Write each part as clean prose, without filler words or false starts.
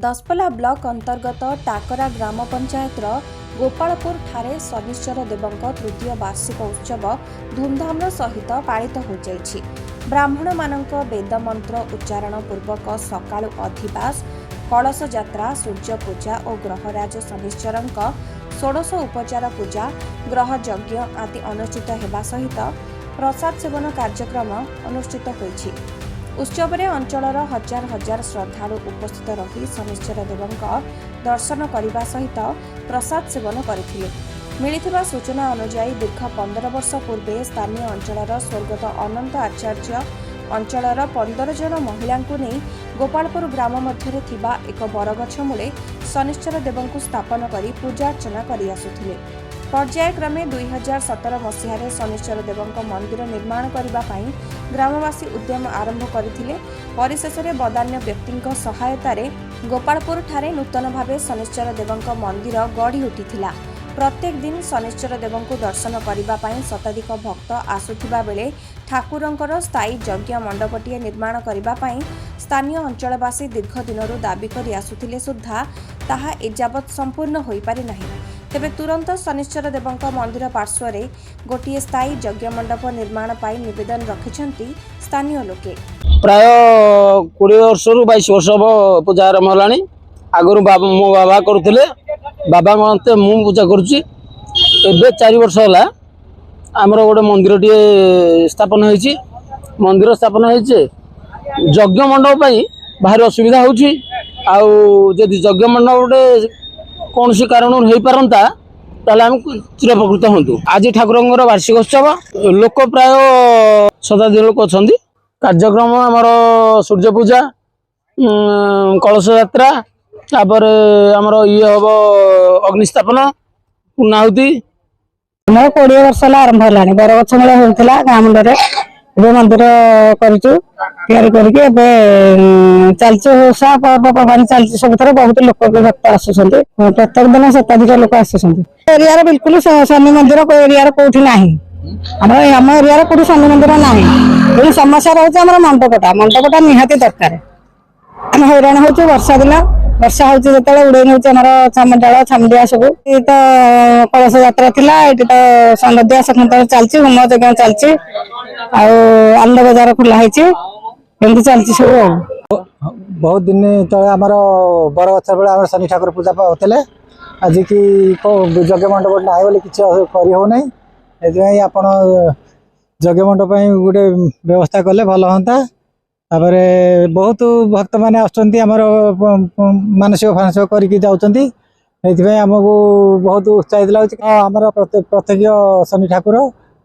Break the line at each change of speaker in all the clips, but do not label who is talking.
Daspalla block अंतर्गत टाकरा ग्राम पंचायत गोपालपुर ठारे शनिश्चर देवंक तृतीय वार्षिक उत्सव धूमधाम सहित पालित हो जाइछि। ब्राह्मण मानक वेद मंत्र उच्चारण पूर्वक सकाळु अधिवास कलश यात्रा सूर्य पूजा और ग्रहराज शनिश्चरक 16 उपचार पूजा ग्रह यज्ञ आदि अनुष्ठित हेबा सहित प्रसाद सेवन कार्यक्रम अनुष्ठित होइछि। उत्सव में अंचलर हजार हजार श्रद्धालु उपस्थित रही शनिश्चर देवंक दर्शन करने सहित प्रसाद सेवन करथिले। मिलिथिबा सूचना अनुसार दीर्घ 15 वर्ष पूर्वे स्थानीय अंचलर स्वर्गत अनंत आचार्य अंचलर 15 जन महिला नहीं गोपालपुर ग्राम मध्य थिबा एक बरगछ मूले शनिश्चर देवंकु स्थापन करी पूजा अर्चना करि आसुथिले। पर्यायक्रमे 2017 मसीह शनिश्चर देवंक मंदिर निर्माण करने ग्रामवासी उद्यम आरंभ करथिले। परिशेष में बदान्य व्यक्ति सहायता गोपालपुर ठारे नूतन भावे शनिश्चर देवंक मंदिर गढ़ी उठिथिला। प्रत्येक दिन शनिश्चर देवंकु दर्शन करने शताधिक भक्त आसुथिबा बेले ठाकुरंकर स्थायी यज्ञ मंडपटीए निर्माण करने स्थानीय अंचलवासी दीर्घ दिनरू दाबी करि आसुथिले सुद्धा ताहा एजावत संपूर्ण होई पारि नाही। तेबे तुरंत शनिश्चर देवंक मंदिर पार्श्वरे गोटिए स्थायी यज्ञ मंडप निर्माण पाई निवेदन रखिछंती स्थानीय लोके।
प्राय 20 वर्ष रु 22 वर्ष पूजा आरंभ हलानी। आगरु मो बाबा करुले बाबा मते मु पूजा करुची। एबे 4 वर्ष होला हमर गोटे मंदिर टी स्थापन होईची। मंदिर स्थापन होईचे यज्ञ मंडप पाई भारी असुविधा होची। आउ जदि यज्ञ मंडप गोटे कौन सी कारण हो पारंता ताले हम चिरपकृत हंतु। आज ठाकुरंकर वार्षिक उत्सव लोक प्राय 70 लोक अछंती। कार्यक्रम आमर सूर्य पूजा कलश यात्रा तापर आमर ये हम अग्निस्थापन पूर्णाहुति
20 वर्ष आरंभ है। बरगछ मूल होता गाँ मुंडे मंदिर करूँ चलती ओषा पर्वपर्वाणी चलती सब बहुत लोक भक्त आसुँच। प्रत्येक दिन शताधिक लोक आसुँच। एरिया बिल्कुल शनि मंदिर एरिया कौटी ना आम एरिया कौटी शनि मंदिर ना। समस्या रोचे आम मंडपटा निहाती दरकार। आम हैरान हो वर्षा दिन वर्षा हो जो उड़े नौ छामडाल छामुंडिया सब तो कलश यात्रा थी। ये तो सनदिया सखंतर चलती होम यज्ञ चलती आनंद बजार खोला एमती चलती सब।
बहुत दिन तले आमर बरगछ बेले आम शनि ठाकुर पूजा होते। आज की यज्ञ मंडप ना बोले किसी कर हो ना। आपण यज्ञ मंडप गोटे व्यवस्था कले भल हाँ। तापर बहुत भक्त मैंने आमर मानसिक फानसिक करके आमको बहुत उत्साहित लगुच। आमर प्रत्येक शनि ठाकुर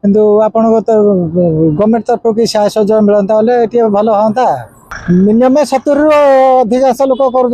किंतु आपण गवर्नमेंट तरफ की साहय मिलता बेले भल हाँ। मिनिमम 70 अधिकांश लोक कर